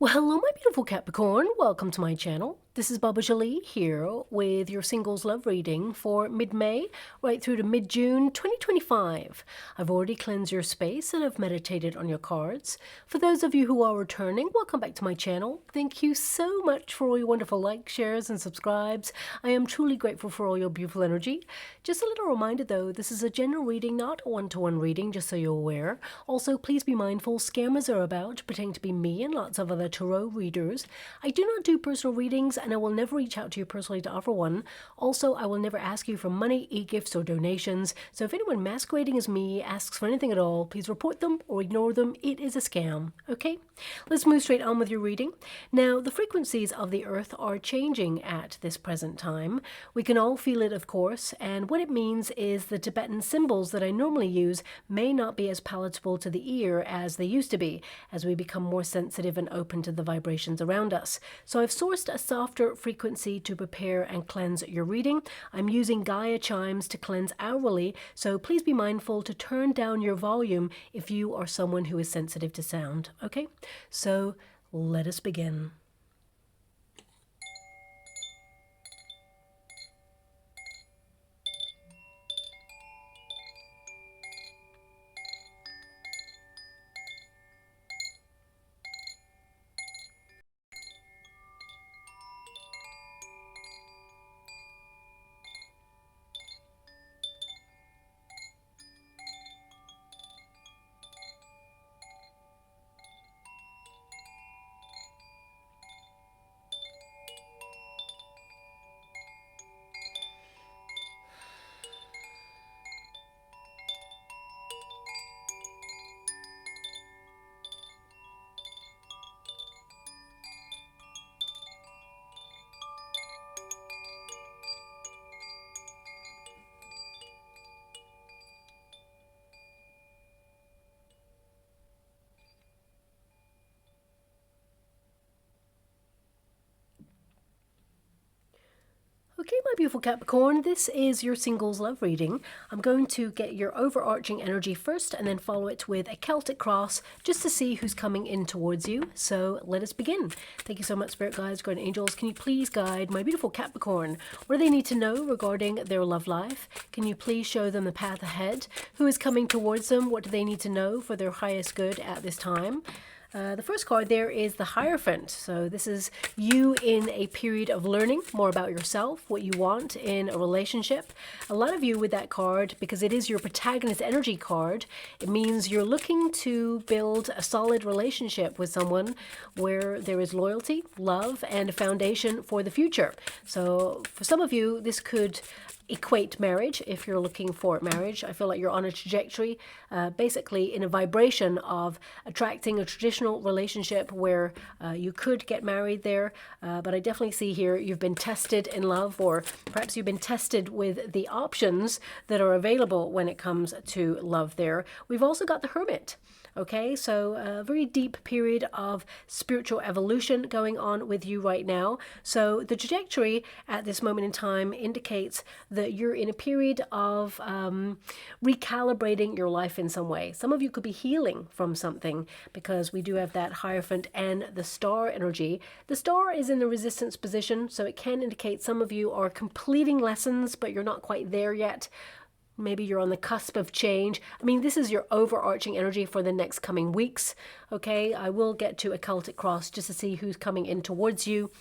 Well, hello, my beautiful Capricorn. Welcome to my channel. This is Baba Jolie here with your singles love reading for mid-May right through to mid-June 2025. I've already cleansed your space and I've meditated on your cards. For those of you who are returning, welcome back to my channel. Thank you so much for all your wonderful likes, shares, and subscribes. I am truly grateful for all your beautiful energy. Just a little reminder though, this is a general reading, not a one-to-one reading, just so you're aware. Also, please be mindful, scammers are about, pretending to be me and lots of other tarot readers. I do not do personal readings and I will never reach out to you personally to offer one. Also, I will never ask you for money, e-gifts, or donations. So if anyone masquerading as me asks for anything at all, please report them or ignore them. It is a scam, okay? Let's move straight on with your reading. Now, the frequencies of the earth are changing at this present time. We can all feel it, of course, and what it means is the Tibetan symbols that I normally use may not be as palatable to the ear as they used to be, as we become more sensitive and open to the vibrations around us. So I've sourced a softer frequency to prepare and cleanse your reading. I'm using Gaia chimes to cleanse hourly, so please be mindful to turn down your volume if you are someone who is sensitive to sound, okay? So let us begin. Okay, my beautiful Capricorn, this is your singles love reading. I'm going to get your overarching energy first and then follow it with a Celtic cross just to see who's coming in towards you. So let us begin. Thank you so much, Spirit Guides, Guardian Angels. Can you please guide my beautiful Capricorn? What do they need to know regarding their love life? Can you please show them the path ahead? Who is coming towards them? What do they need to know for their highest good at this time? The first card there is the Hierophant. So this is you in a period of learning more about yourself, what you want in a relationship. A lot of you with that card, because it is your protagonist energy card, it means you're looking to build a solid relationship with someone where there is loyalty, love, and a foundation for the future. So for some of you, this could equate marriage if you're looking for marriage. I feel like you're on a trajectory, basically in a vibration of attracting a traditional relationship where you could get married there. But I definitely see here you've been tested in love, or perhaps you've been tested with the options that are available when it comes to love there. We've also got the Hermit. Okay, so a very deep period of spiritual evolution going on with you right now. So the trajectory at this moment in time indicates that you're in a period of recalibrating your life in some way. Some of you could be healing from something because we do have that Hierophant and the Star energy. The Star is in the resistance position, so it can indicate some of you are completing lessons, but you're not quite there yet. Maybe you're on the cusp of change. I mean, this is your overarching energy for the next coming weeks. Okay, I will get to a Celtic cross just to see who's coming in towards you.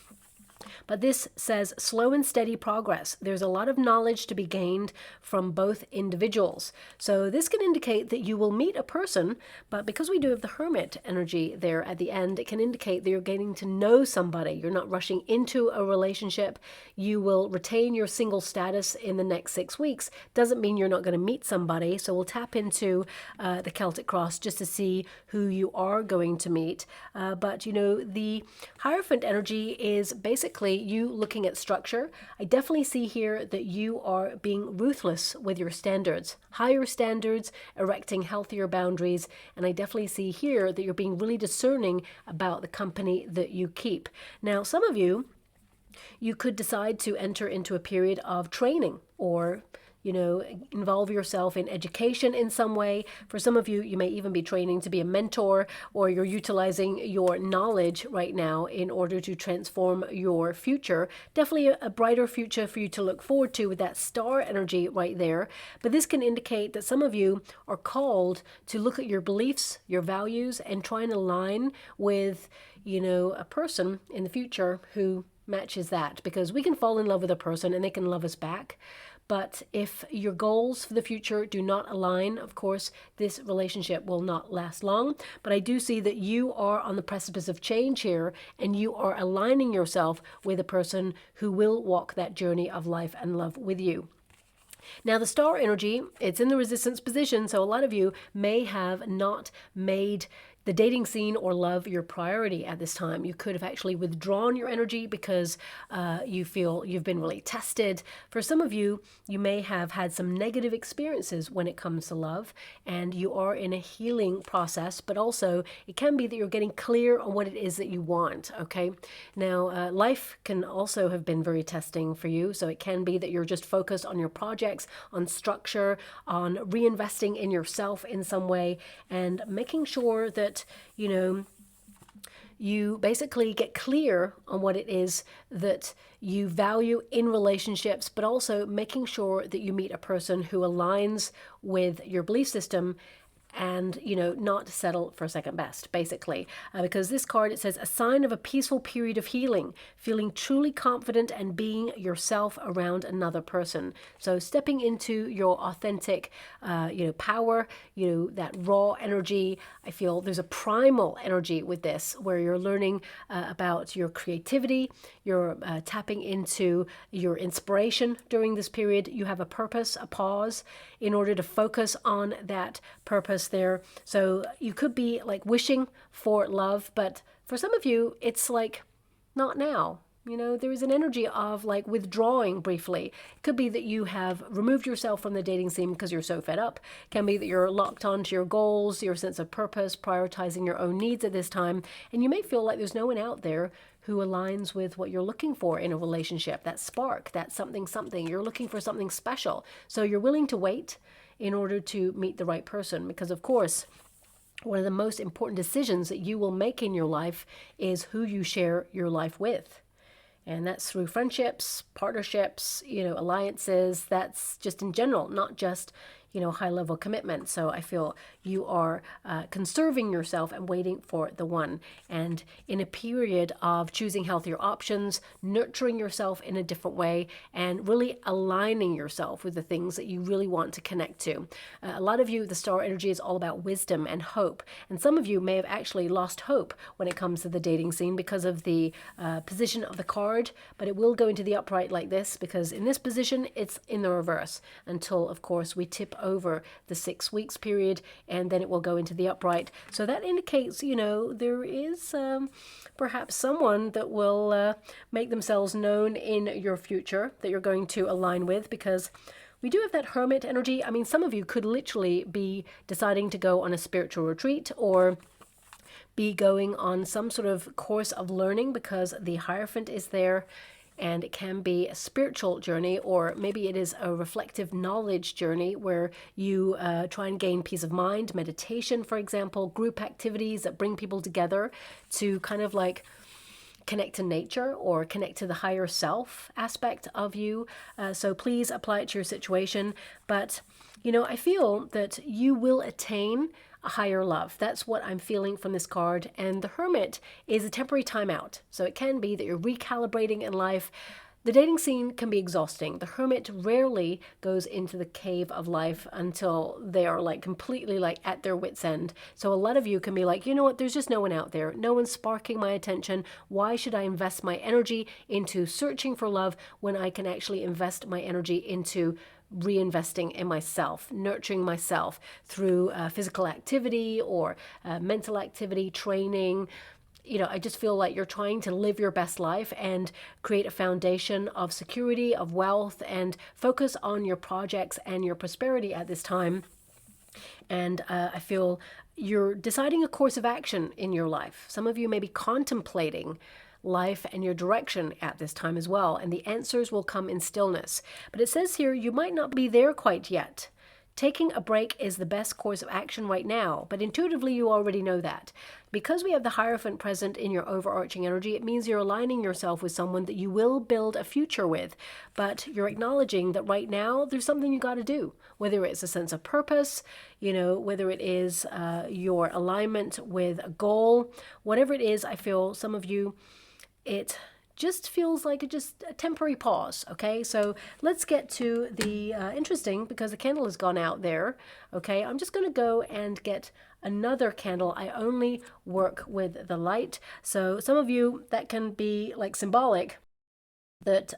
But this says slow and steady progress. There's a lot of knowledge to be gained from both individuals. So this can indicate that you will meet a person, but because we do have the Hermit energy there at the end, it can indicate that you're getting to know somebody. You're not rushing into a relationship. You will retain your single status in the next 6 weeks. Doesn't mean you're not going to meet somebody. So we'll tap into the Celtic cross just to see who you are going to meet. But, you know, the Hierophant energy is basically you looking at structure. I definitely see here that you are being ruthless with your standards, higher standards, erecting healthier boundaries. And I definitely see here that you're being really discerning about the company that you keep. Now, some of you could decide to enter into a period of training or involve yourself in education in some way. For some of you, you may even be training to be a mentor, or you're utilizing your knowledge right now in order to transform your future. Definitely a brighter future for you to look forward to with that star energy right there. But this can indicate that some of you are called to look at your beliefs, your values, and try and align with, a person in the future who matches that, because we can fall in love with a person and they can love us back. But if your goals for the future do not align, of course, this relationship will not last long. But I do see that you are on the precipice of change here, and you are aligning yourself with a person who will walk that journey of life and love with you. Now, the star energy, it's in the resistance position, so a lot of you may have not made the dating scene or love your priority at this time. You could have actually withdrawn your energy because you feel you've been really tested. For some of you, you may have had some negative experiences when it comes to love, and you are in a healing process, but also it can be that you're getting clear on what it is that you want, okay? Now, life can also have been very testing for you, so it can be that you're just focused on your projects, on structure, on reinvesting in yourself in some way, and making sure that you basically get clear on what it is that you value in relationships, but also making sure that you meet a person who aligns with your belief system, and not settle for second best, basically, because this card, it says a sign of a peaceful period of healing, feeling truly confident and being yourself around another person. So stepping into your authentic power, that raw energy. I feel there's a primal energy with this, where you're learning about your creativity, you're tapping into your inspiration during this period. You have a purpose, a pause, in order to focus on that purpose there. So you could be like wishing for love, but for some of you, it's like not now. There is an energy of like withdrawing briefly. It could be that you have removed yourself from the dating scene because you're so fed up. It can be that you're locked onto your goals, your sense of purpose, prioritizing your own needs at this time. And you may feel like there's no one out there who aligns with what you're looking for in a relationship. That spark, that something. You're looking for something special. So you're willing to wait in order to meet the right person, because of course, one of the most important decisions that you will make in your life is who you share your life with. And that's through friendships, partnerships, alliances. That's just in general, not just, high-level commitment. So I feel you are conserving yourself and waiting for the one. And in a period of choosing healthier options, nurturing yourself in a different way, and really aligning yourself with the things that you really want to connect to. A lot of you, the star energy is all about wisdom and hope. And some of you may have actually lost hope when it comes to the dating scene because of the position of the card, but it will go into the upright like this, because in this position, it's in the reverse until, of course, we tip over the 6 weeks period, and then it will go into the upright. So that indicates, there is perhaps someone that will make themselves known in your future that you're going to align with, because we do have that hermit energy. I mean, some of you could literally be deciding to go on a spiritual retreat, or be going on some sort of course of learning, because the Hierophant is there. And it can be a spiritual journey, or maybe it is a reflective knowledge journey where you try and gain peace of mind, meditation, for example, group activities that bring people together to kind of like connect to nature or connect to the higher self aspect of you. So please apply it to your situation. But, I feel that you will attain a higher love. That's what I'm feeling from this card. And the Hermit is a temporary timeout. So it can be that you're recalibrating in life. The dating scene can be exhausting. The Hermit rarely goes into the cave of life until they are like completely like at their wit's end. So a lot of you can be like, you know what, there's just no one out there. No one's sparking my attention. Why should I invest my energy into searching for love when I can actually invest my energy into reinvesting in myself, nurturing myself through physical activity or mental activity, training. I just feel like you're trying to live your best life and create a foundation of security, of wealth, and focus on your projects and your prosperity at this time. And I feel you're deciding a course of action in your life. Some of you may be contemplating life and your direction at this time as well. And the answers will come in stillness. But it says here, you might not be there quite yet. Taking a break is the best course of action right now, but intuitively you already know that. Because we have the Hierophant present in your overarching energy, it means you're aligning yourself with someone that you will build a future with, but you're acknowledging that right now there's something you got to do, whether it's a sense of purpose, whether it is your alignment with a goal, whatever it is. I feel some of you, it just feels like just a temporary pause. Okay, so let's get to the interesting, because the candle has gone out there. Okay, I'm just going to go and get another candle. I only work with the light, so some of you, that can be like symbolic that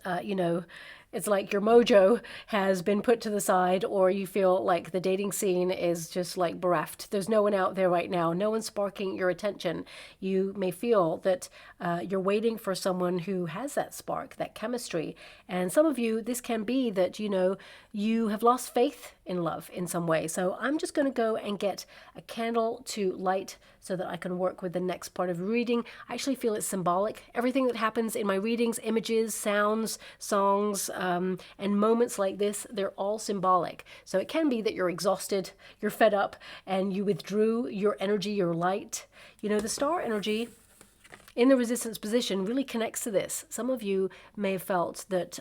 it's like your mojo has been put to the side, or you feel like the dating scene is just like bereft. There's no one out there right now, no one sparking your attention. You may feel that you're waiting for someone who has that spark, that chemistry. And some of you, this can be that you have lost faith in love in some way. So I'm just going to go and get a candle to light so that I can work with the next part of reading. I actually feel it's symbolic. Everything that happens in my readings, images, sounds, songs, and moments like this, they're all symbolic. So it can be that you're exhausted, you're fed up, and you withdrew your energy, your light. The star energy in the resistance position really connects to this. Some of you may have felt that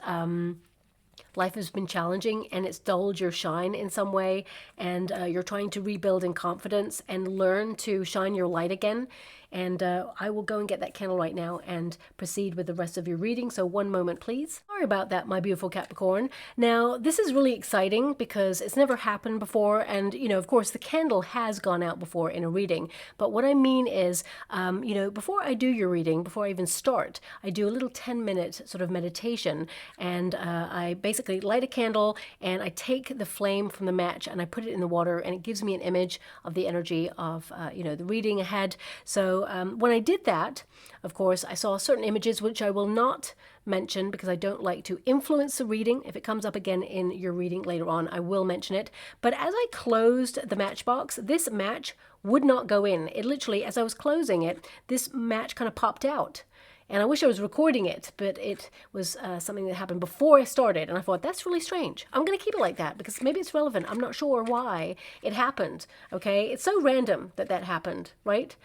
life has been challenging and it's dulled your shine in some way, and you're trying to rebuild in confidence and learn to shine your light again. And I will go and get that candle right now and proceed with the rest of your reading. So one moment, please. Sorry about that, my beautiful Capricorn. Now, this is really exciting because it's never happened before. And, of course, the candle has gone out before in a reading. But what I mean is, before I do your reading, before I even start, I do a little 10-minute sort of meditation. And I basically light a candle and I take the flame from the match and I put it in the water, and it gives me an image of the energy of, the reading ahead. So when I did that, of course, I saw certain images which I will not mention because I don't like to influence the reading. If it comes up again in your reading later on, I will mention it. But as I closed the matchbox, this match would not go in. It literally, as I was closing it, this match kind of popped out. And I wish I was recording it, but it was something that happened before I started. And I thought, that's really strange. I'm going to keep it like that because maybe it's relevant. I'm not sure why it happened. Okay, it's so random that happened, right?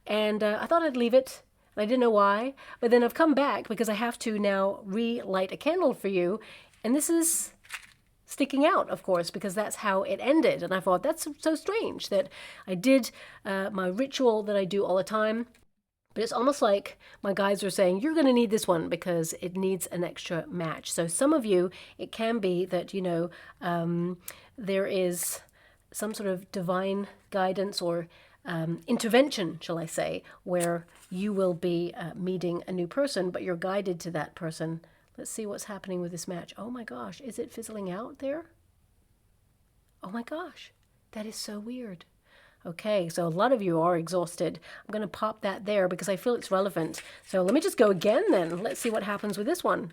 And I thought I'd leave it. I didn't know why. But then I've come back because I have to now relight a candle for you. And this is sticking out, of course, because that's how it ended. And I thought, that's so strange that I did my ritual that I do all the time. But it's almost like my guides are saying, you're going to need this one because it needs an extra match. So some of you, it can be that, there is some sort of divine guidance or intervention, shall I say, where you will be meeting a new person, but you're guided to that person. Let's see what's happening with this match. Oh my gosh, is it fizzling out there? Oh my gosh, that is so weird. Okay, so a lot of you are exhausted. I'm going to pop that there because I feel it's relevant. So let me just go again then. Let's see what happens with this one.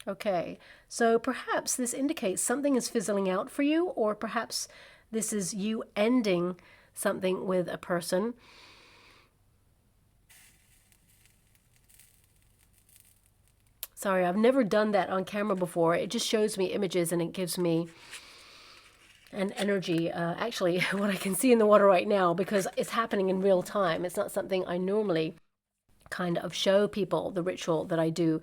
Okay, so perhaps this indicates something is fizzling out for you, or perhaps this is you ending something with a person. Sorry, I've never done that on camera before. It just shows me images and it gives me an energy, actually what I can see in the water right now, because it's happening in real time. It's not something I normally kind of show people, the ritual that I do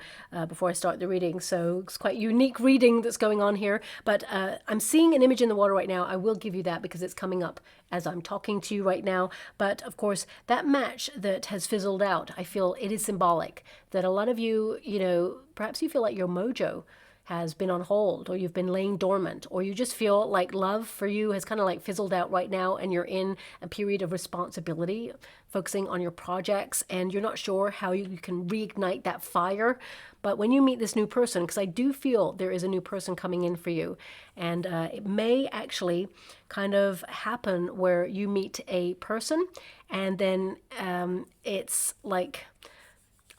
before I start the reading. So it's quite unique reading that's going on here, but I'm seeing an image in the water right now. I will give you that because it's coming up as I'm talking to you right now. But of course, that match that has fizzled out, I feel it is symbolic that a lot of you, perhaps you feel like your mojo has been on hold, or you've been laying dormant, or you just feel like love for you has kind of like fizzled out right now, and you're in a period of responsibility, focusing on your projects, and you're not sure how you can reignite that fire. But when you meet this new person, because I do feel there is a new person coming in for you, and it may actually kind of happen where you meet a person, and then it's like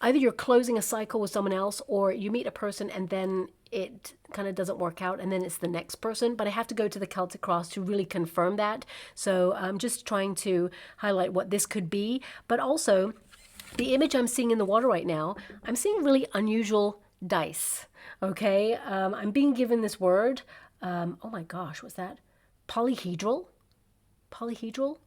either you're closing a cycle with someone else, or you meet a person and then it kind of doesn't work out, and then it's the next person. But I have to go to the Celtic Cross to really confirm that. So I'm just trying to highlight what this could be. But also, The image I'm seeing in the water right now, I'm seeing really unusual dice, okay? I'm being given this word. Oh my gosh, what's that? Polyhedral? Polyhedral?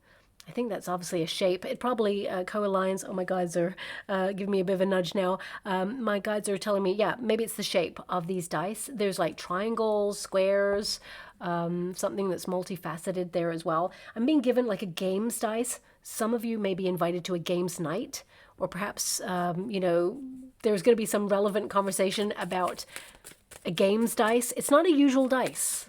I think that's obviously a shape. It probably co-aligns. Oh, my guides are giving me a bit of a nudge now. My guides are telling me, yeah, maybe it's the shape of these dice. There's like triangles, squares, something that's multifaceted there as well. I'm being given like a games dice. Some of you may be invited to a games night, or perhaps, you know, there's going to be some relevant conversation about a games dice. It's not a usual dice.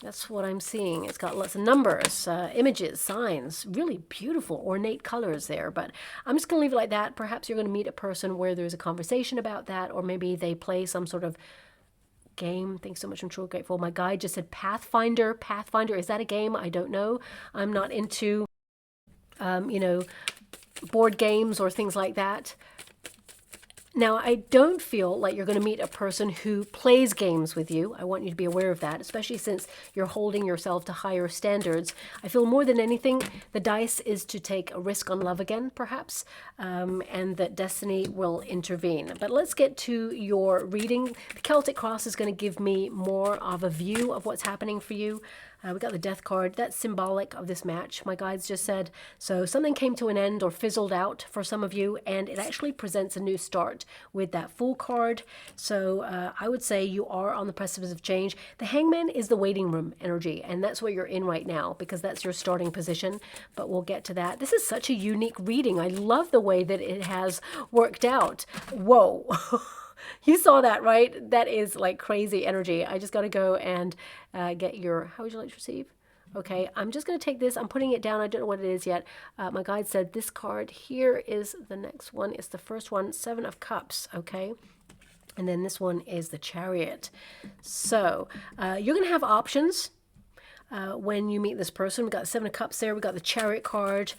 That's what I'm seeing. It's got lots of numbers, images, signs, really beautiful, ornate colors there. But I'm just going to leave it like that. Perhaps you're going to meet a person where there's a conversation about that, or maybe they play some sort of game. Thanks so much. I'm truly grateful. My guide just said Pathfinder. Pathfinder, is that a game? I don't know. I'm not into, you know, board games or things like that. Now, I don't feel like you're going to meet a person who plays games with you. I want you to be aware of that, especially since you're holding yourself to higher standards. I feel more than anything, the dice is to take a risk on love again, perhaps, and that destiny will intervene. But let's get to your reading. The Celtic Cross is going to give me more of a view of what's happening for you. We got the Death card. That's symbolic of this match. My guides just said, so something came to an end or fizzled out for some of you, and it actually presents a new start with that Fool card. So I would say you are on the precipice of change. The Hangman is the waiting room energy, and that's what you're in right now, because that's your starting position, but we'll get to that. This is such a unique reading. I love the way that it has worked out. Whoa. You saw that, right? That is like crazy energy. I just got to go and get your, how would you like to receive? Okay, I'm just going to take this. I'm putting it down. I don't know what it is yet. My guide said this card here is the next one. It's the first one, 7 of Cups, okay? And then this one is the Chariot. So you're going to have options. When you meet this person. We've got the 7 of Cups there. We've got the Chariot card.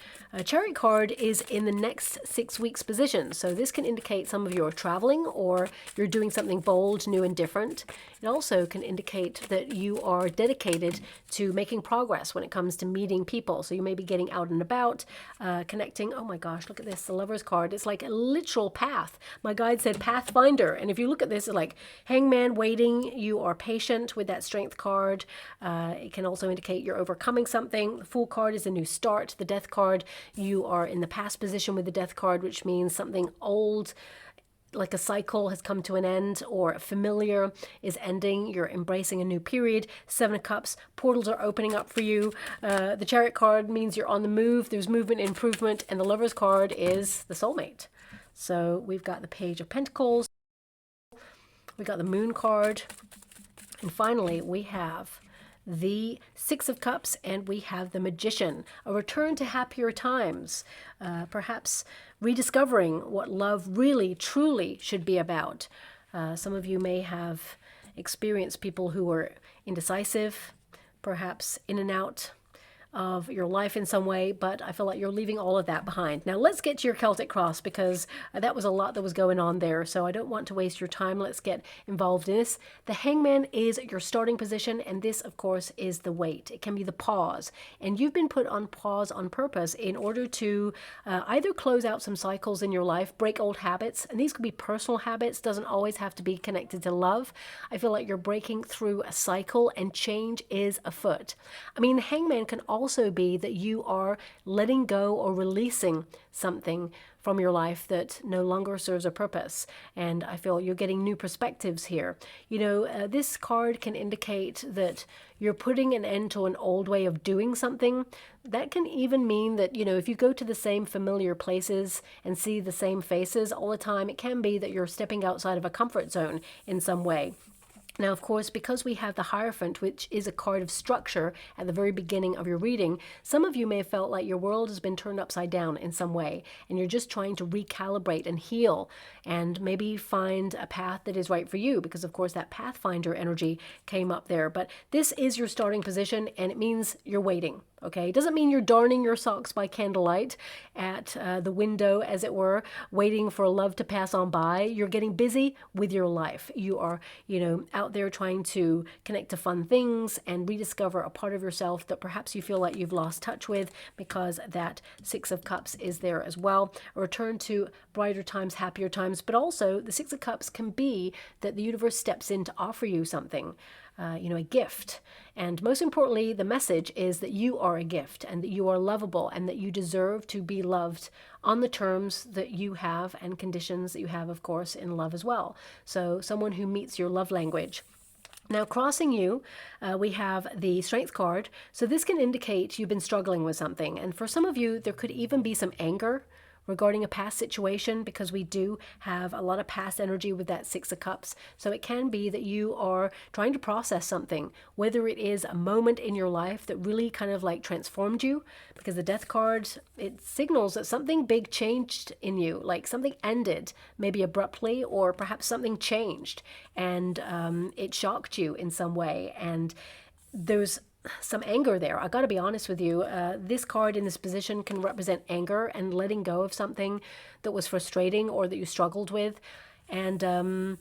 Chariot card is in the next 6 weeks position. So this can indicate some of you are traveling or you're doing something bold, new and different. It also can indicate that you are dedicated to making progress when it comes to meeting people. So you may be getting out and about, connecting. Oh my gosh, look at this, the Lover's card. It's like a literal path. My guide said Pathfinder. And if you look at this, it's like Hangman, waiting. You are patient with that Strength card. It can also indicate you're overcoming something. The Fool card is a new start. The Death card, you are in the past position with the Death card, which means something old, like a cycle, has come to an end, or familiar is ending. You're embracing a new period. 7 of Cups, portals are opening up for you. The Chariot card means you're on the move. There's movement, improvement, and the Lover's card is the Soulmate. So we've got the Page of Pentacles. We've got the Moon card. And finally, we have the 6 of Cups, and we have the Magician, a return to happier times, perhaps rediscovering what love really, truly should be about. Some of you may have experienced people who were indecisive, perhaps in and out of your life in some way, but I feel like you're leaving all of that behind. Now let's get to your Celtic Cross, because that was a lot that was going on there, so I don't want to waste your time. Let's get involved in this. The Hangman is your starting position, and this of course is the wait. It can be the pause, and you've been put on pause on purpose in order to either close out some cycles in your life, break old habits, and these could be personal habits, doesn't always have to be connected to love. I feel like you're breaking through a cycle and change is afoot. I mean, the Hangman can also be that you are letting go or releasing something from your life that no longer serves a purpose. And I feel you're getting new perspectives here. You know, this card can indicate that you're putting an end to an old way of doing something. That can even mean that, you know, if you go to the same familiar places and see the same faces all the time, it can be that you're stepping outside of a comfort zone in some way. Now, of course, because we have the Hierophant, which is a card of structure at the very beginning of your reading, some of you may have felt like your world has been turned upside down in some way, and you're just trying to recalibrate and heal and maybe find a path that is right for you, because, of course, that Pathfinder energy came up there. But this is your starting position, and it means you're waiting. Okay, it doesn't mean you're darning your socks by candlelight at the window, as it were, waiting for love to pass on by. You're getting busy with your life. You are, out there trying to connect to fun things and rediscover a part of yourself that perhaps you feel like you've lost touch with, because that Six of Cups is there as well. A return to brighter times, happier times, but also the Six of Cups can be that the universe steps in to offer you something. A gift. And most importantly, the message is that you are a gift and that you are lovable and that you deserve to be loved on the terms that you have and conditions that you have, of course, in love as well. So someone who meets your love language. Now, crossing you, we have the Strength card. So this can indicate you've been struggling with something. And for some of you, there could even be some anger regarding a past situation, because we do have a lot of past energy with that Six of Cups. So it can be that you are trying to process something, whether it is a moment in your life that really kind of like transformed you, because the Death card, it signals that something big changed in you, like something ended, maybe abruptly, or perhaps something changed and it shocked you in some way. And there's some anger there. I got to be honest with you. This card in this position can represent anger and letting go of something that was frustrating or that you struggled with. And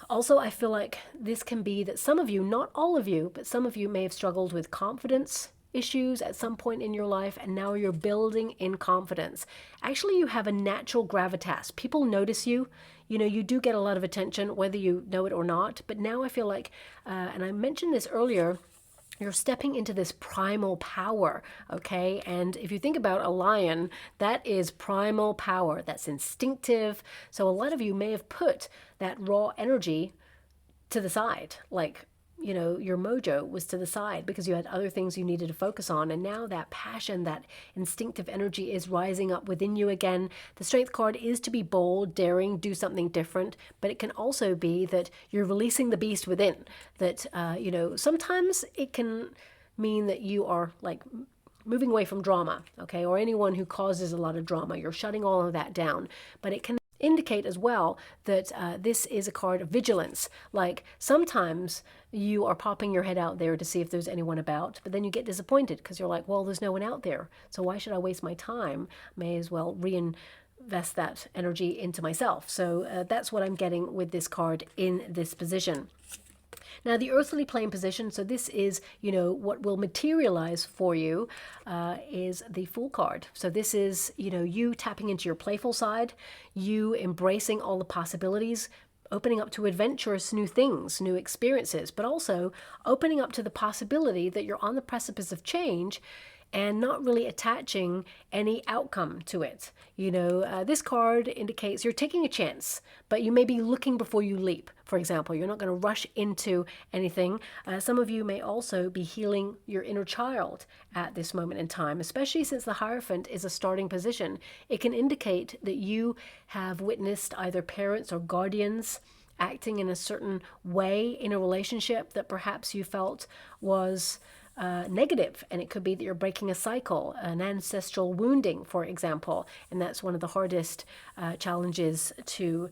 also, I feel like this can be that some of you, not all of you, but some of you may have struggled with confidence issues at some point in your life, and now you're building in confidence. Actually, you have a natural gravitas. People notice you. You do get a lot of attention, whether you know it or not. But now I feel like, and I mentioned this earlier, you're stepping into this primal power, okay? And if you think about a lion, that is primal power. That's instinctive. So a lot of you may have put that raw energy to the side, like, your mojo was to the side because you had other things you needed to focus on. And now that passion, that instinctive energy is rising up within you again. The Strength card is to be bold, daring, do something different. But it can also be that you're releasing the beast within. That, sometimes it can mean that you are like moving away from drama, okay? Or anyone who causes a lot of drama. You're shutting all of that down. But it can indicate as well that this is a card of vigilance. Like sometimes you are popping your head out there to see if there's anyone about, but then you get disappointed because you're like, well, there's no one out there. So why should I waste my time? May as well reinvest that energy into myself. So that's what I'm getting with this card in this position. Now, the earthly plane position, so this is, what will materialize for you is the Fool card. So this is, you tapping into your playful side, you embracing all the possibilities, opening up to adventurous new things, new experiences, but also opening up to the possibility that you're on the precipice of change and not really attaching any outcome to it. This card indicates you're taking a chance, but you may be looking before you leap. For example, you're not going to rush into anything. Some of you may also be healing your inner child at this moment in time, especially since the Hierophant is a starting position. It can indicate that you have witnessed either parents or guardians acting in a certain way in a relationship that perhaps you felt was negative, and it could be that you're breaking a cycle, an ancestral wounding, for example, and that's one of the hardest challenges to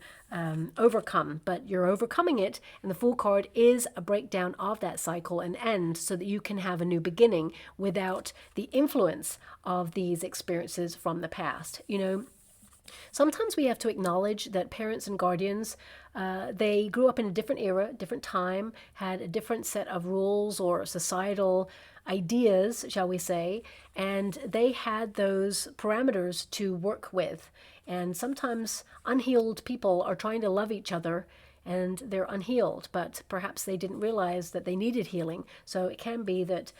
overcome, but you're overcoming it, and the Fool card is a breakdown of that cycle and end so that you can have a new beginning without the influence of these experiences from the past. Sometimes we have to acknowledge that parents and guardians, they grew up in a different era, different time, had a different set of rules or societal ideas, shall we say, and they had those parameters to work with. And sometimes unhealed people are trying to love each other and they're unhealed, but perhaps they didn't realize that they needed healing. So it can be that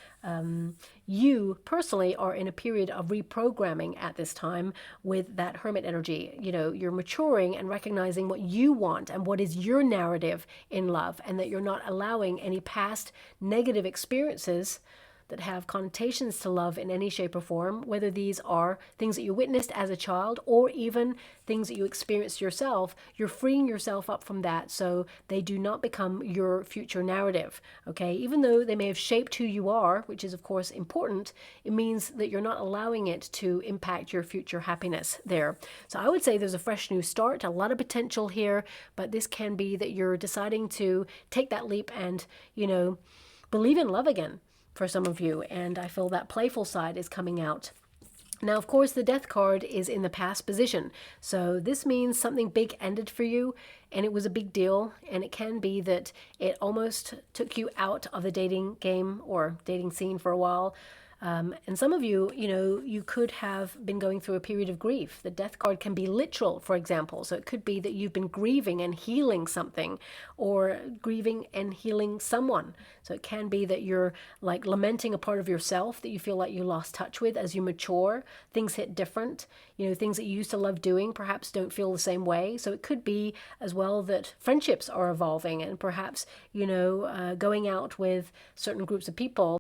you personally are in a period of reprogramming at this time with that Hermit energy. You're maturing and recognizing what you want and what is your narrative in love, and that you're not allowing any past negative experiences that have connotations to love in any shape or form, whether these are things that you witnessed as a child or even things that you experienced yourself. You're freeing yourself up from that so they do not become your future narrative, okay? Even though they may have shaped who you are, which is of course important, it means that you're not allowing it to impact your future happiness there. So I would say there's a fresh new start, a lot of potential here, but this can be that you're deciding to take that leap and, believe in love again. for some of you, and I feel that playful side is coming out. Now, of course, the Death card is in the past position. So this means something big ended for you, and it was a big deal. And it can be that it almost took you out of the dating game or dating scene for a while. And some of you, you could have been going through a period of grief. The Death card can be literal, for example. So it could be that you've been grieving and healing something, or grieving and healing someone. So it can be that you're like lamenting a part of yourself that you feel like you lost touch with as you mature. Things hit different. Things that you used to love doing perhaps don't feel the same way. So it could be as well that friendships are evolving, and perhaps, going out with certain groups of people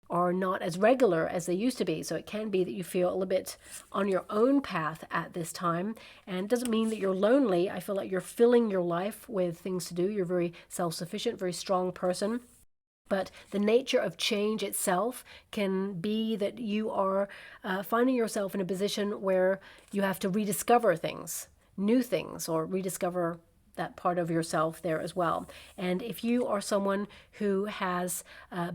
are not as regular as they used to be. So it can be that you feel a little bit on your own path at this time. And it doesn't mean that you're lonely. I feel like you're filling your life with things to do. You're very self-sufficient, very strong person. But the nature of change itself can be that you are finding yourself in a position where you have to rediscover things, new things, or rediscover that part of yourself there as well. And if you are someone who has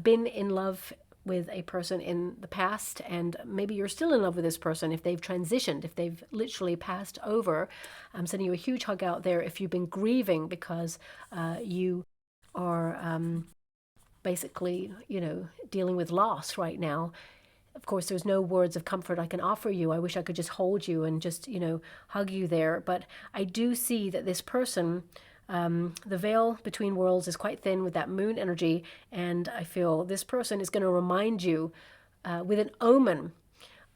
been in love with a person in the past, and maybe you're still in love with this person, if they've transitioned, if they've literally passed over, I'm sending you a huge hug out there. If you've been grieving because you are basically, dealing with loss right now, of course, there's no words of comfort I can offer you. I wish I could just hold you and just, hug you there. But I do see that this person, the veil between worlds is quite thin with that moon energy, and I feel this person is going to remind you with an omen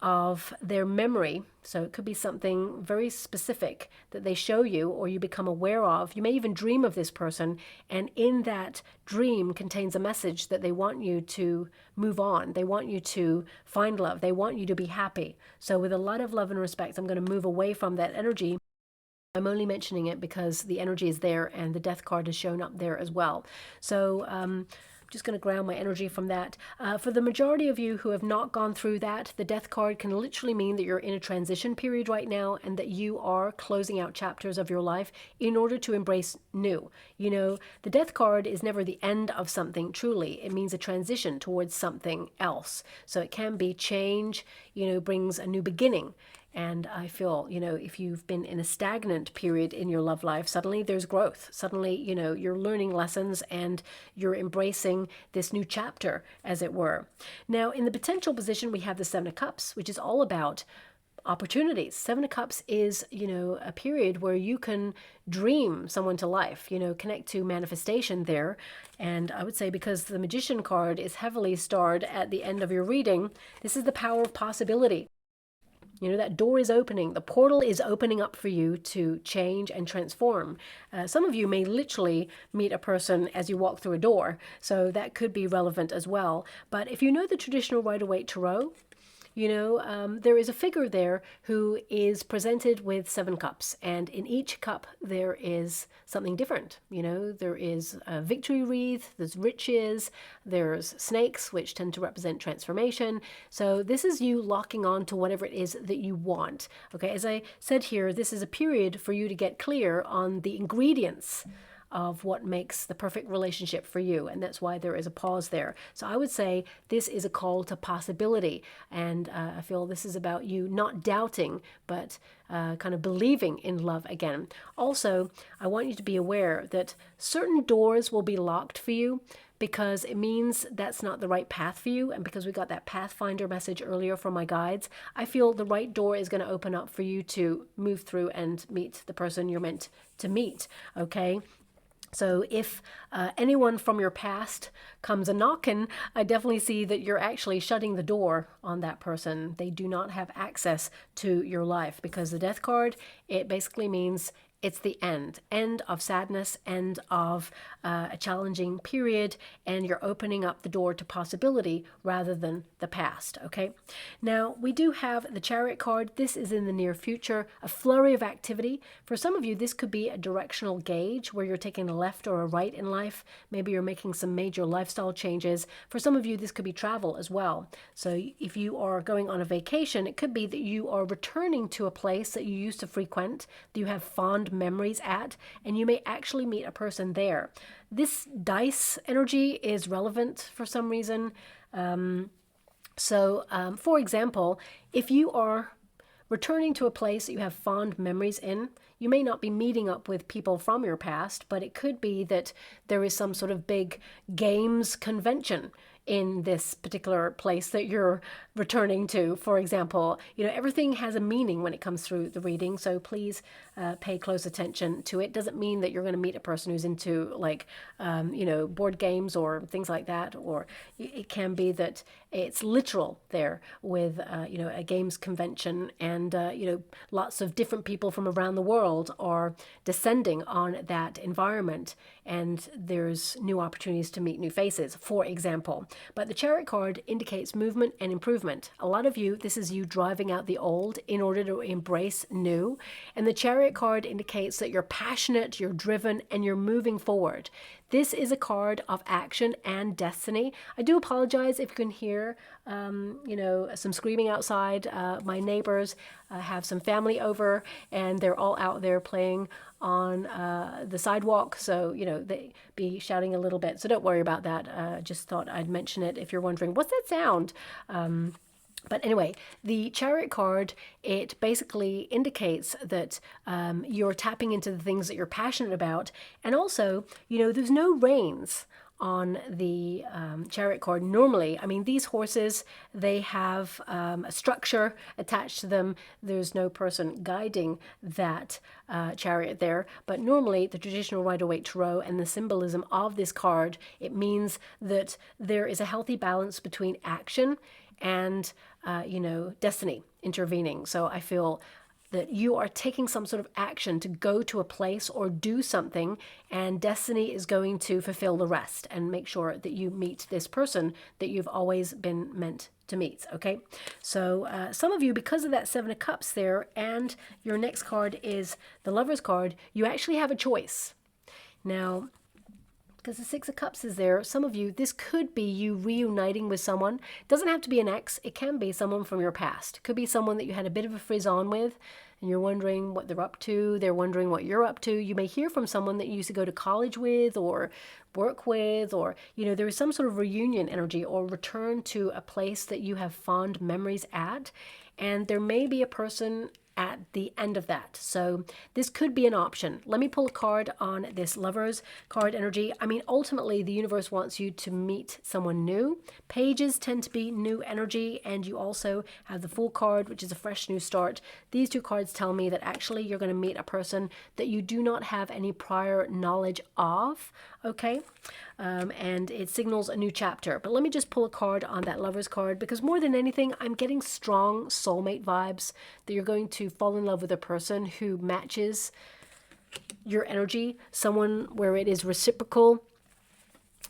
of their memory. So it could be something very specific that they show you or you become aware of. You may even dream of this person, and in that dream contains a message that they want you to move on. They want you to find love. They want you to be happy. So with a lot of love and respect, I'm going to move away from that energy. I'm only mentioning it because the energy is there and the Death card has shown up there as well. So I'm just going to ground my energy from that. For the majority of you who have not gone through that, the Death card can literally mean that you're in a transition period right now, and that you are closing out chapters of your life in order to embrace new. The Death card is never the end of something, truly. It means a transition towards something else. So it can be change, brings a new beginning. And I feel, if you've been in a stagnant period in your love life, suddenly there's growth. Suddenly, you're learning lessons and you're embracing this new chapter, as it were. Now, in the potential position, we have the Seven of Cups, which is all about opportunities. Seven of Cups is, a period where you can dream someone to life, connect to manifestation there. And I would say, because the Magician card is heavily starred at the end of your reading, this is the power of possibility. That door is opening. The portal is opening up for you to change and transform. Some of you may literally meet a person as you walk through a door, so that could be relevant as well. But if you know the traditional Rider-Waite Tarot, there is a figure there who is presented with 7 cups, and in each cup there is something different. There is a victory wreath, there's riches, there's snakes, which tend to represent transformation. So this is you locking on to whatever it is that you want. Okay, as I said here, this is a period for you to get clear on the ingredients of what makes the perfect relationship for you, and that's why there is a pause there. So I would say this is a call to possibility, and I feel this is about you not doubting, but kind of believing in love again. Also, I want you to be aware that certain doors will be locked for you, because it means that's not the right path for you. And because we got that Pathfinder message earlier from my guides, I feel the right door is going to open up for you to move through and meet the person you're meant to meet, okay? So if anyone from your past comes a knocking, I definitely see that you're actually shutting the door on that person. They do not have access to your life, because the Death card, it basically means it's the end of sadness, end of a challenging period, and you're opening up the door to possibility rather than the past, okay? Now, we do have the Chariot card. This is in the near future, a flurry of activity. For some of you, this could be a directional gauge where you're taking a left or a right in life. Maybe you're making some major lifestyle changes. For some of you, this could be travel as well. So if you are going on a vacation, it could be that you are returning to a place that you used to frequent, that you have fond memories at, and you may actually meet a person there. This dice energy is relevant for some reason. For example, if you are returning to a place that you have fond memories in, you may not be meeting up with people from your past, but it could be that there is some sort of big games convention in this particular place that you're returning to. For example, everything has a meaning when it comes through the reading, so please pay close attention to it. Doesn't mean that you're going to meet a person who's into board games or things like that, or it can be that it's literal there with a games convention, and lots of different people from around the world are descending on that environment, and there's new opportunities to meet new faces, for example. But the Chariot card indicates movement and improvement. A lot of you, this is you driving out the old in order to embrace new. And the Chariot card indicates that you're passionate, you're driven, and you're moving forward. This is a card of action and destiny. I do apologize if you can hear, some screaming outside. My neighbors have some family over, and they're all out there playing on the sidewalk, so they be shouting a little bit, so don't worry about that. Just thought I'd mention it if you're wondering what's that sound. But anyway, the Chariot card, it basically indicates that you're tapping into the things that you're passionate about, and also there's no reins on the Chariot card. Normally, these horses, they have a structure attached to them. There's no person guiding that chariot there, but normally the traditional Rider-Waite Tarot and the symbolism of this card, it means that there is a healthy balance between action and destiny intervening. So I feel that you are taking some sort of action to go to a place or do something, and destiny is going to fulfill the rest and make sure that you meet this person that you've always been meant to meet. Okay, so some of you, because of that Seven of Cups there, and your next card is the Lover's card, you actually have a choice. Now, because the Six of Cups is there, some of you, this could be you reuniting with someone. It doesn't have to be an ex. It can be someone from your past. It could be someone that you had a bit of a frizz-on with, and you're wondering what they're up to. They're wondering what you're up to. You may hear from someone that you used to go to college with or work with, or, there is some sort of reunion energy or return to a place that you have fond memories at. And there may be a person at the end of that. So this could be an option. Let me pull a card on this Lover's card energy. Ultimately, the universe wants you to meet someone new. Pages tend to be new energy, and you also have the Fool card, which is a fresh new start. These two cards tell me that actually you're going to meet a person that you do not have any prior knowledge of, okay? And it signals a new chapter. But let me just pull a card on that Lover's card, because more than anything, I'm getting strong soulmate vibes, that you're going to fall in love with a person who matches your energy, someone where it is reciprocal.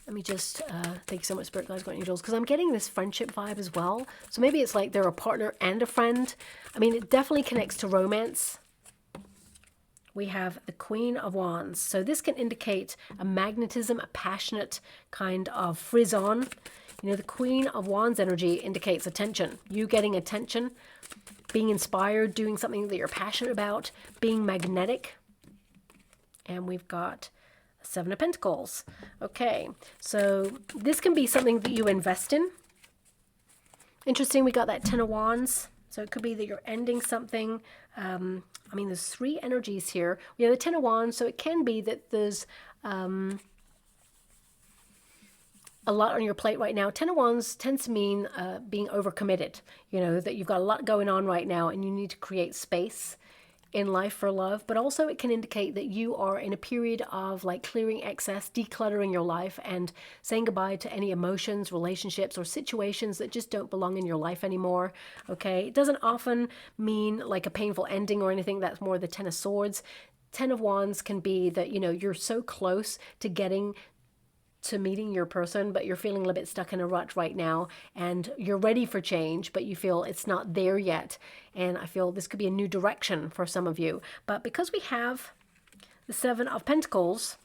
Let me just, thank you so much, Spirit Guides, Guardian Angels, because I'm getting this friendship vibe as well. So maybe it's like they're a partner and a friend. It definitely connects to romance. We have the Queen of Wands. So this can indicate a magnetism, a passionate kind of frizz-on. The Queen of Wands energy indicates attention. You getting attention, being inspired, doing something that you're passionate about, being magnetic. And we've got Seven of Pentacles. Okay, so this can be something that you invest in. Interesting, we got that Ten of Wands. So it could be that you're ending something. There's three energies here. We have the Ten of Wands, so it can be that there's a lot on your plate right now. Ten of Wands tends to mean being overcommitted. That you've got a lot going on right now, and you need to create space in life for love, but also it can indicate that you are in a period of clearing excess, decluttering your life, and saying goodbye to any emotions, relationships, or situations that just don't belong in your life anymore. Okay, it doesn't often mean like a painful ending or anything. That's more the Ten of Swords. Ten of Wands can be that you're so close to getting to meeting your person, but you're feeling a little bit stuck in a rut right now, and you're ready for change, but you feel it's not there yet. And I feel this could be a new direction for some of you. But because we have the Seven of Pentacles,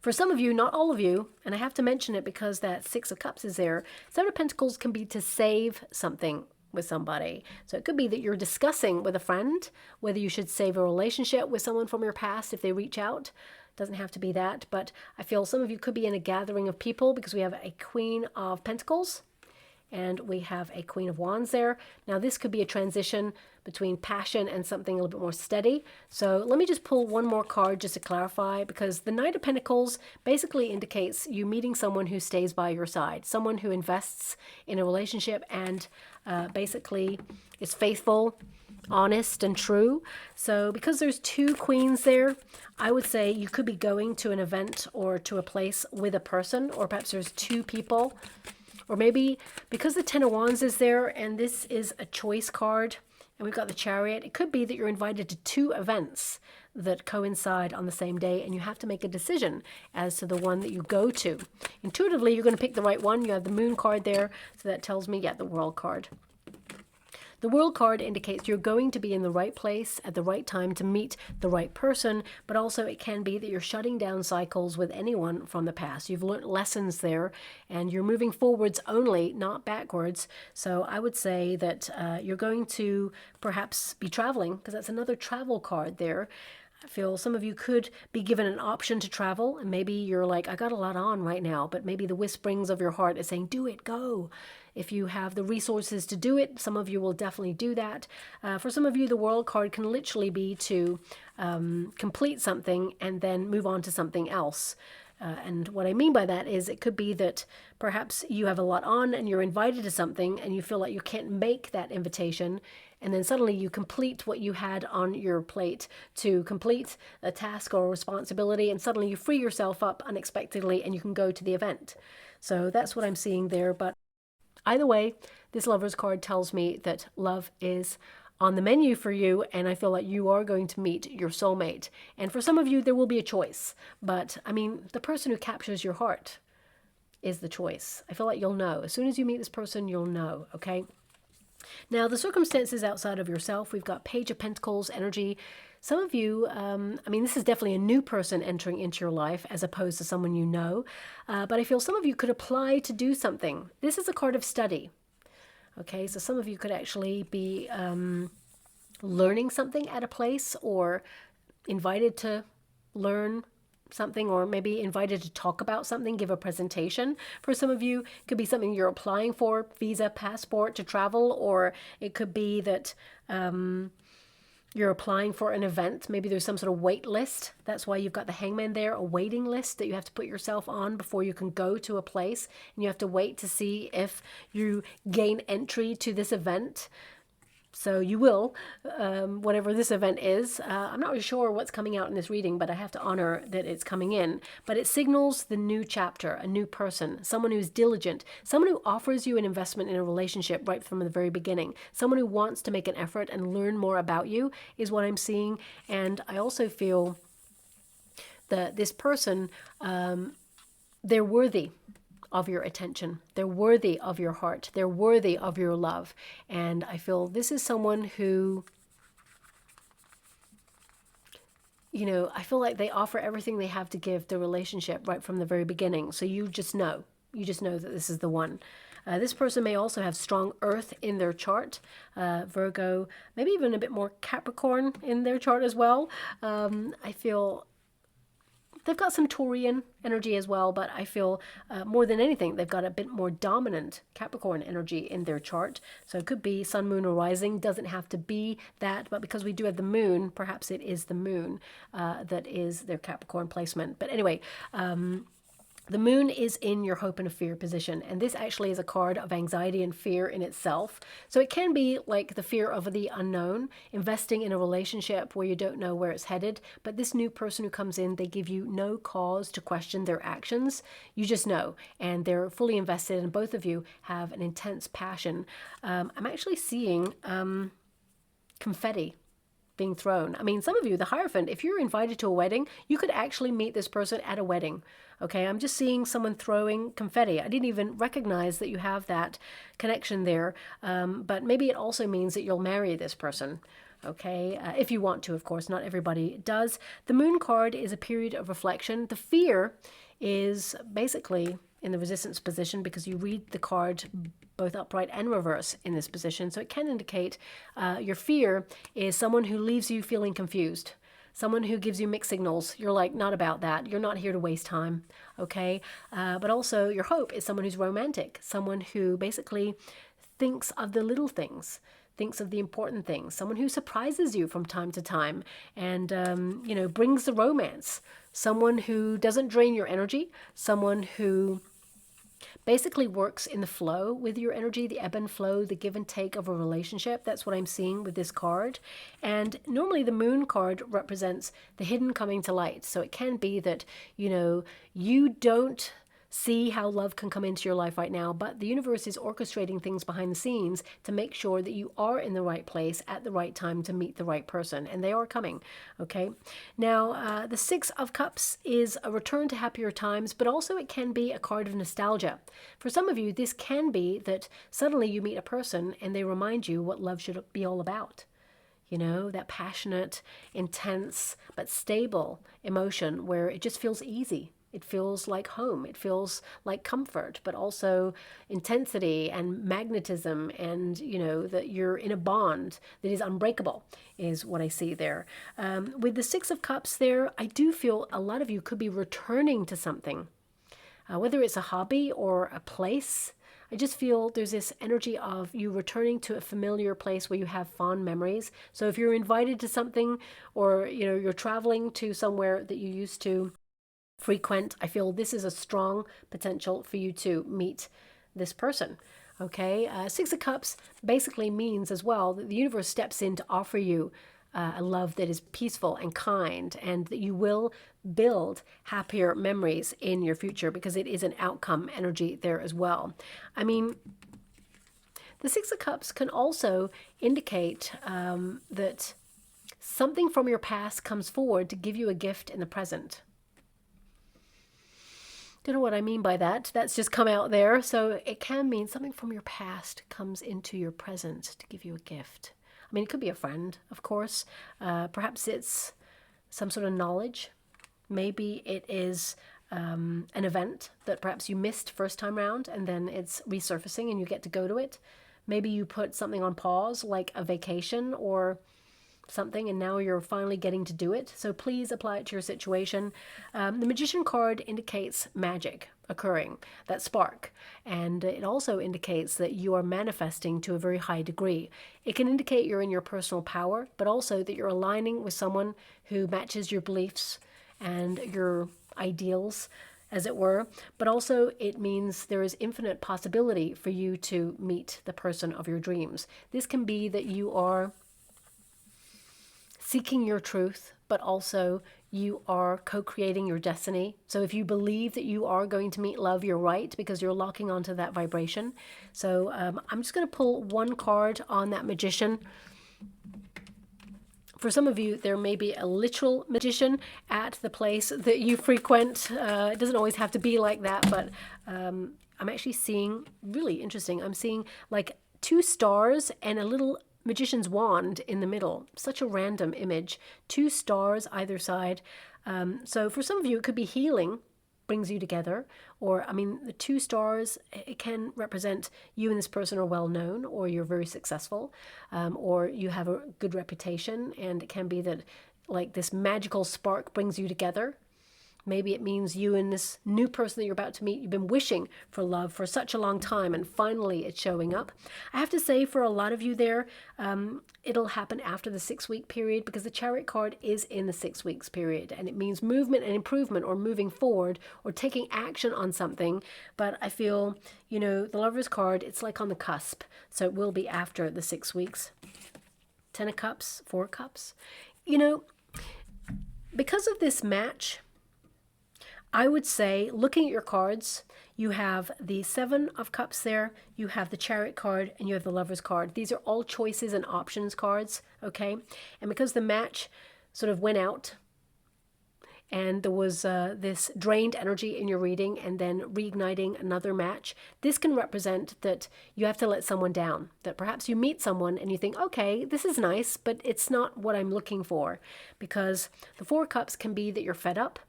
for some of you, not all of you, and I have to mention it because that Six of Cups is there, Seven of Pentacles can be to save something with somebody. So it could be that you're discussing with a friend whether you should save a relationship with someone from your past if they reach out. Doesn't have to be that, but I feel some of you could be in a gathering of people because we have a Queen of Pentacles and we have a Queen of Wands there. Now this could be a transition between passion and something a little bit more steady. So let me just pull one more card just to clarify, because the Knight of Pentacles basically indicates you meeting someone who stays by your side, someone who invests in a relationship and basically is faithful, honest and true. So because there's two queens there, I would say you could be going to an event or to a place with a person, or perhaps there's two people. Or maybe because the Ten of Wands is there and this is a choice card and we've got the Chariot, it could be that you're invited to two events that coincide on the same day and you have to make a decision as to the one that you go to. Intuitively, you're going to pick the right one. You have the Moon card there, so that tells me, yeah, the World card. The World card indicates you're going to be in the right place at the right time to meet the right person, but also it can be that you're shutting down cycles with anyone from the past. You've learned lessons there and you're moving forwards only, not backwards. So I would say that you're going to perhaps be traveling, because that's another travel card there. I feel some of you could be given an option to travel, and maybe you're like, I got a lot on right now, but maybe the whisperings of your heart is saying, do it, go. If you have the resources to do it, some of you will definitely do that. For some of you, the World card can literally be to complete something and then move on to something else. And what I mean by that is it could be that perhaps you have a lot on and you're invited to something and you feel like you can't make that invitation, and then suddenly you complete what you had on your plate to complete a task or a responsibility, and suddenly you free yourself up unexpectedly and you can go to the event. So that's what I'm seeing there. But either way, this Lovers card tells me that love is on the menu for you, and I feel like you are going to meet your soulmate. And for some of you, there will be a choice. But, I mean, the person who captures your heart is the choice. I feel like you'll know. As soon as you meet this person, you'll know, okay? Now, the circumstances outside of yourself, we've got Page of Pentacles energy. Some of you, I mean, this is definitely a new person entering into your life as opposed to someone you know. But I feel some of you could apply to do something. This is a card of study. Okay, so some of you could actually be learning something at a place, or invited to learn something, or maybe invited to talk about something, give a presentation. For some of you, it could be something you're applying for, visa, passport to travel, or it could be that you're applying for an event. Maybe there's some sort of wait list. That's why you've got the Hangman there, a waiting list that you have to put yourself on before you can go to a place. And you have to wait to see if you gain entry to this event. So you will, whatever this event is. I'm not really sure what's coming out in this reading, but I have to honor that it's coming in. But it signals the new chapter, a new person, someone who's diligent, someone who offers you an investment in a relationship right from the very beginning, someone who wants to make an effort and learn more about you is what I'm seeing. And I also feel that this person, they're worthy of your attention. They're worthy of your heart. They're worthy of your love. And I feel this is someone who, you know, I feel like they offer everything they have to give the relationship right from the very beginning. So you just know that this is the one. This person may also have strong earth in their chart, Virgo, maybe even a bit more Capricorn in their chart as well. I feel they've got some Taurian energy as well, but I feel more than anything, they've got a bit more dominant Capricorn energy in their chart. So it could be Sun, Moon, or Rising. Doesn't have to be that, but because we do have the Moon, perhaps it is the Moon that is their Capricorn placement. But anyway, the Moon is in your hope and fear position, and this actually is a card of anxiety and fear in itself. So it can be like the fear of the unknown, investing in a relationship where you don't know where it's headed, but this new person who comes in, they give you no cause to question their actions. You just know, and they're fully invested, and both of you have an intense passion. I'm actually seeing confetti being thrown. I mean, some of you, the Hierophant, if you're invited to a wedding, you could actually meet this person at a wedding. Okay, I'm just seeing someone throwing confetti. I didn't even recognize that you have that connection there, but maybe it also means that you'll marry this person. okay? If you want to, of course, not everybody does. The Moon card is a period of reflection. The fear is basically in the resistance position because you read the card both upright and reverse in this position. So it can indicate your fear is someone who leaves you feeling confused. Someone who gives you mixed signals. You're like, not about that. You're not here to waste time, okay? But also your hope is someone who's romantic. Someone who basically thinks of the little things, thinks of the important things. Someone who surprises you from time to time and, you know, brings the romance. Someone who doesn't drain your energy. Someone who basically works in the flow with your energy, the ebb and flow, the give and take of a relationship. That's what I'm seeing with this card. And normally the Moon card represents the hidden coming to light. So it can be that, you know, you don't see how love can come into your life right now, but the universe is orchestrating things behind the scenes to make sure that you are in the right place at the right time to meet the right person, and they are coming, okay? Now, the Six of Cups is a return to happier times, but also it can be a card of nostalgia. For some of you, this can be that suddenly you meet a person and they remind you what love should be all about. You know, that passionate, intense, but stable emotion where it just feels easy. It feels like home. It feels like comfort, but also intensity and magnetism, and, you know, that you're in a bond that is unbreakable is what I see there. With the Six of Cups there, I do feel a lot of you could be returning to something, whether it's a hobby or a place. I just feel there's this energy of you returning to a familiar place where you have fond memories. So if you're invited to something, or, you know, you're traveling to somewhere that you used to frequent, I feel this is a strong potential for you to meet this person, okay? Six of Cups basically means as well that the universe steps in to offer you a love that is peaceful and kind, and that you will build happier memories in your future, because it is an outcome energy there as well. I mean, the Six of Cups can also indicate that something from your past comes forward to give you a gift in the present. Don't know what I mean by that. That's just come out there. So it can mean something from your past comes into your present to give you a gift. I mean, it could be a friend, of course. Perhaps it's some sort of knowledge. Maybe it is an event that perhaps you missed first time round, and then it's resurfacing and you get to go to it. Maybe you put something on pause, like a vacation or something, and now you're finally getting to do it. So please apply it to your situation. The Magician card indicates magic occurring, that spark, and it also indicates that you are manifesting to a very high degree. It can indicate you're in your personal power, but also that you're aligning with someone who matches your beliefs and your ideals, as it were. But also it means there is infinite possibility for you to meet the person of your dreams. This can be that you are seeking your truth, but also you are co-creating your destiny. So if you believe that you are going to meet love, you're right, because you're locking onto that vibration. So I'm just going to pull one card on that Magician. For some of you, there may be a literal magician at the place that you frequent. It doesn't always have to be like that, but I'm actually seeing, really interesting, I'm seeing like 2 stars and a little magician's wand in the middle. Such a random image. 2 stars either side. So for some of you, it could be healing brings you together, or I mean, the 2 stars, it can represent you and this person are well known, or you're very successful, or you have a good reputation, and it can be that like this magical spark brings you together. Maybe it means you and this new person that you're about to meet, you've been wishing for love for such a long time, and finally it's showing up. I have to say, for a lot of you there, it'll happen after the 6-week period, because the Chariot card is in the 6 weeks period, and it means movement and improvement, or moving forward, or taking action on something. But I feel, you know, the Lover's card, it's like on the cusp, so it will be after the 6 weeks. 10 of Cups, 4 of Cups. You know, because of this match, I would say, looking at your cards, you have the 7 of Cups there, you have the Chariot card, and you have the Lover's card. These are all choices and options cards, okay? And because the match sort of went out, and there was this drained energy in your reading and then reigniting another match, this can represent that you have to let someone down. That perhaps you meet someone and you think, okay, this is nice, but it's not what I'm looking for. Because the Four of Cups can be that you're fed up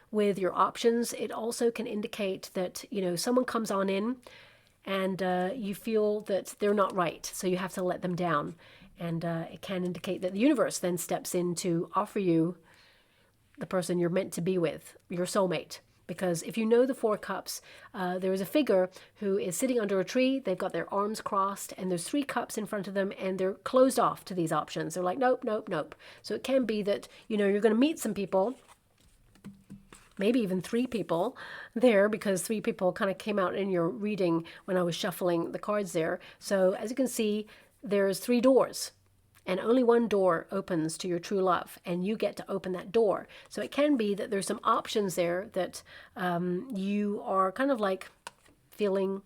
with your options. It also can indicate that, you know, someone comes on in and you feel that they're not right, so you have to let them down. And it can indicate that the universe then steps in to offer you the person you're meant to be with, your soulmate. Because if you know the Four Cups, there is a figure who is sitting under a tree. They've got their arms crossed and there's 3 cups in front of them and they're closed off to these options. They're like, nope, nope, nope. So it can be that, you know, you're going to meet some people, maybe even 3 people there, because 3 people kind of came out in your reading when I was shuffling the cards there. So as you can see, there's 3 doors. And only one door opens to your true love, and you get to open that door. So it can be that there's some options there that you are kind of like feeling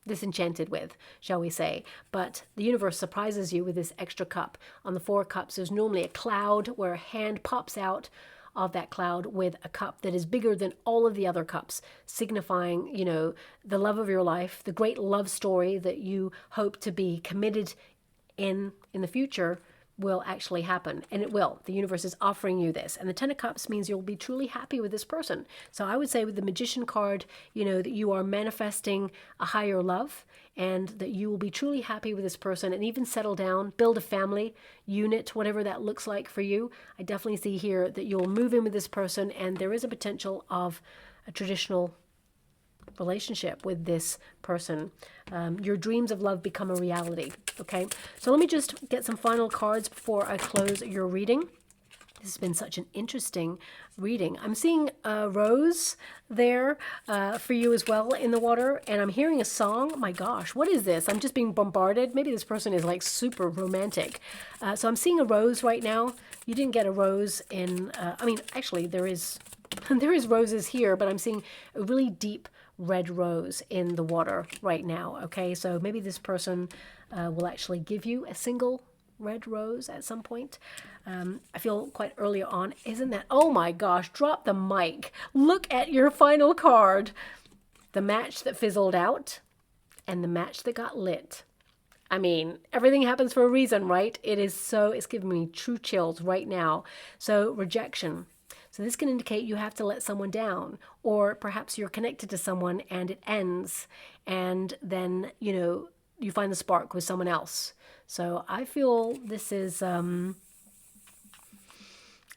disenchanted with, shall we say. But the universe surprises you with this extra cup. On the 4 cups, there's normally a cloud where a hand pops out of that cloud with a cup that is bigger than all of the other cups, signifying, you know, the love of your life, the great love story that you hope to be committed in the future will actually happen, and it will. The universe is offering you this, and the 10 of Cups means you'll be truly happy with this person. So I would say with the Magician card, you know, that you are manifesting a higher love and that you will be truly happy with this person and even settle down, build a family unit, whatever that looks like for you. I definitely see here that you'll move in with this person, and there is a potential of a traditional relationship with this person. Your dreams of love become a reality. Okay, so let me just get some final cards before I close your reading. This has been such an interesting reading. I'm seeing a rose there for you as well in the water, and I'm hearing a song. My gosh, what is this? I'm just being bombarded. Maybe this person is like super romantic. So I'm seeing a rose right now. You didn't get a rose in, I mean, actually there is roses here, but I'm seeing a really deep red rose in the water right now. Okay, so maybe this person will actually give you a single red rose at some point. I feel quite early on, isn't that? Oh my gosh, drop the mic. Look at your final card. The match that fizzled out and the match that got lit. I mean, everything happens for a reason, right? It's giving me true chills right now. So rejection. So this can indicate you have to let someone down, or perhaps you're connected to someone and it ends, and then, you know, you find the spark with someone else. So I feel this is a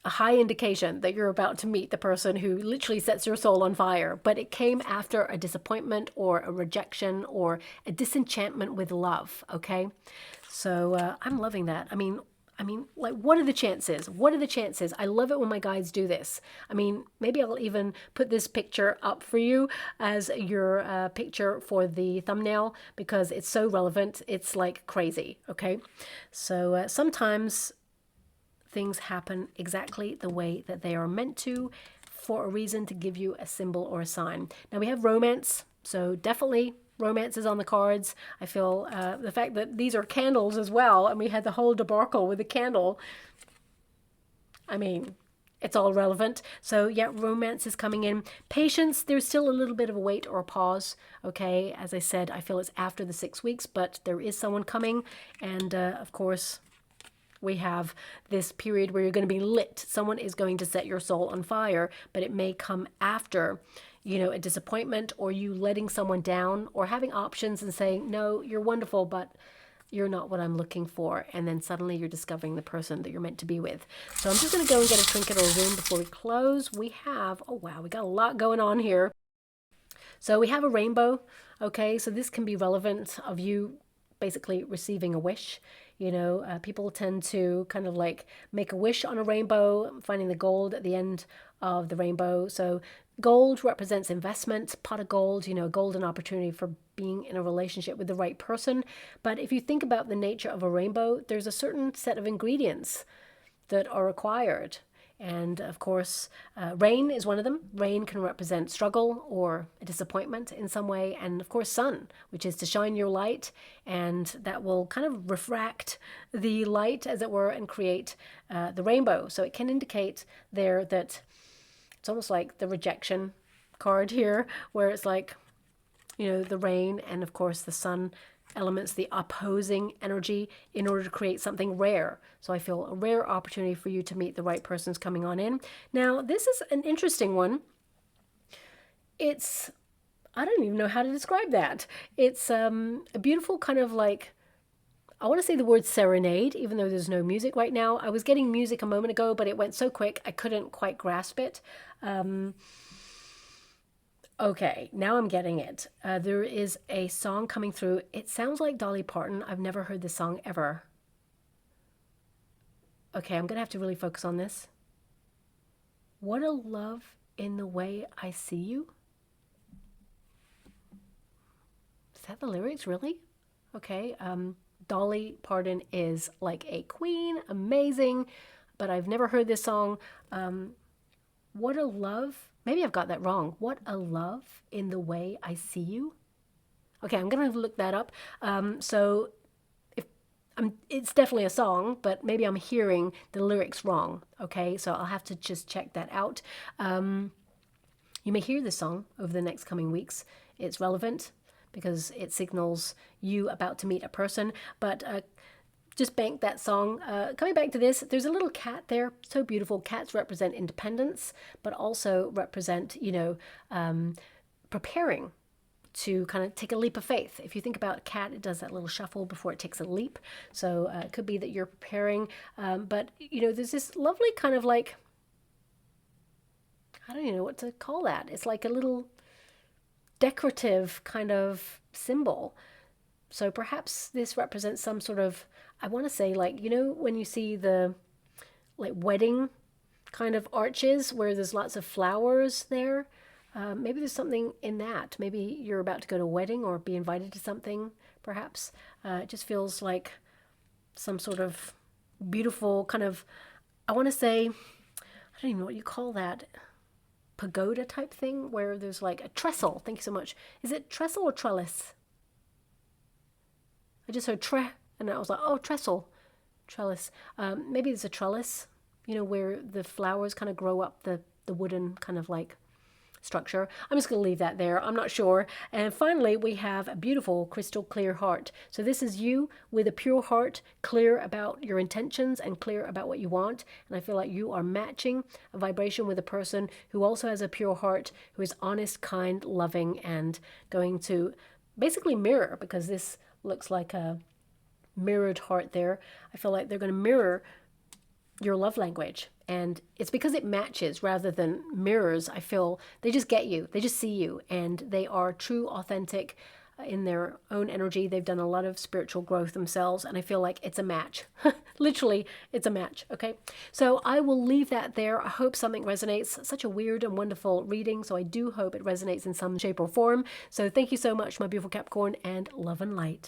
high indication that you're about to meet the person who literally sets your soul on fire, but it came after a disappointment or a rejection or a disenchantment with love, okay? So I'm loving that. I mean, like, what are the chances? What are the chances? I love it when my guides do this. I mean, maybe I'll even put this picture up for you as your picture for the thumbnail, because it's so relevant. It's like crazy, okay? So sometimes things happen exactly the way that they are meant to, for a reason, to give you a symbol or a sign. Now we have romance, so definitely romance is on the cards. I feel the fact that these are candles as well, and we had the whole debacle with the candle. I mean, it's all relevant. So yeah, romance is coming in. Patience, there's still a little bit of a wait or a pause. Okay, as I said, I feel it's after the 6 weeks, but there is someone coming, and of course, we have this period where you're going to be lit. Someone is going to set your soul on fire, but it may come after, you know, a disappointment, or you letting someone down, or having options and saying, no, you're wonderful, but you're not what I'm looking for. And then suddenly you're discovering the person that you're meant to be with. So I'm just going to go and get a trinket or a rune before we close. We have, oh wow, we got a lot going on here. So we have a rainbow. Okay, so this can be relevant of you basically receiving a wish. You know, people tend to kind of like make a wish on a rainbow, finding the gold at the end of the rainbow. So gold represents investment, pot of gold, you know, a golden opportunity for being in a relationship with the right person. But if you think about the nature of a rainbow, there's a certain set of ingredients that are required. And of course, rain is one of them. Rain can represent struggle or a disappointment in some way. And of course, sun, which is to shine your light, and that will kind of refract the light, as it were, and create the rainbow. So it can indicate there that It's almost like the rejection card here, where it's like, you know, the rain and of course the sun elements, the opposing energy in order to create something rare. So I feel a rare opportunity for you to meet the right person's coming on in. Now, this is an interesting one. It's, I don't even know how to describe that. It's a beautiful kind of like, I want to say the word serenade, even though there's no music right now. I was getting music a moment ago, but it went so quick I couldn't quite grasp it. Okay, now I'm getting it. There is a song coming through. It sounds like Dolly Parton. I've never heard this song ever. Okay, I'm going to have to really focus on this. What a love in the way I see you. Is that the lyrics, really? Okay, Dolly Parton is like a queen, amazing, but I've never heard this song. What a love. Maybe I've got that wrong. What a love in the way I see you. Okay, I'm going to look that up. So if it's definitely a song, but maybe I'm hearing the lyrics wrong. Okay, so I'll have to just check that out. You may hear this song over the next coming weeks. It's relevant because it signals you about to meet a person, but just bank that song. Coming back to this, there's a little cat there. So beautiful. Cats represent independence, but also represent, you know, preparing to kind of take a leap of faith. If you think about a cat, it does that little shuffle before it takes a leap. So it could be that you're preparing. But, you know, there's this lovely kind of like, I don't even know what to call that. It's like a little decorative kind of symbol. So perhaps this represents some sort of, I want to say, like, you know, when you see the like wedding kind of arches where there's lots of flowers there, maybe there's something in that. Maybe you're about to go to a wedding or be invited to something, perhaps. It just feels like some sort of beautiful kind of, I want to say, I don't even know what you call that, pagoda type thing where there's like a trestle. Thank you so much. Is it trestle or trellis? I just heard and I was like, oh, trestle, trellis. Maybe it's a trellis, you know, where the flowers kind of grow up the wooden kind of like structure. I'm just going to leave that there. I'm not sure. And finally, we have a beautiful crystal clear heart. So this is you with a pure heart, clear about your intentions and clear about what you want. And I feel like you are matching a vibration with a person who also has a pure heart, who is honest, kind, loving, and going to basically mirror, because this looks like a mirrored heart there. I feel like they're going to mirror your love language, and it's because it matches rather than mirrors. I feel they just get you, they just see you, and they are true, authentic in their own energy. They've done a lot of spiritual growth themselves, and I feel like it's a match. Literally, it's a match. Okay, so I will leave that there. I hope something resonates. Such a weird and wonderful reading, so I do hope it resonates in some shape or form. So thank you so much, my beautiful Capricorn, and love and light.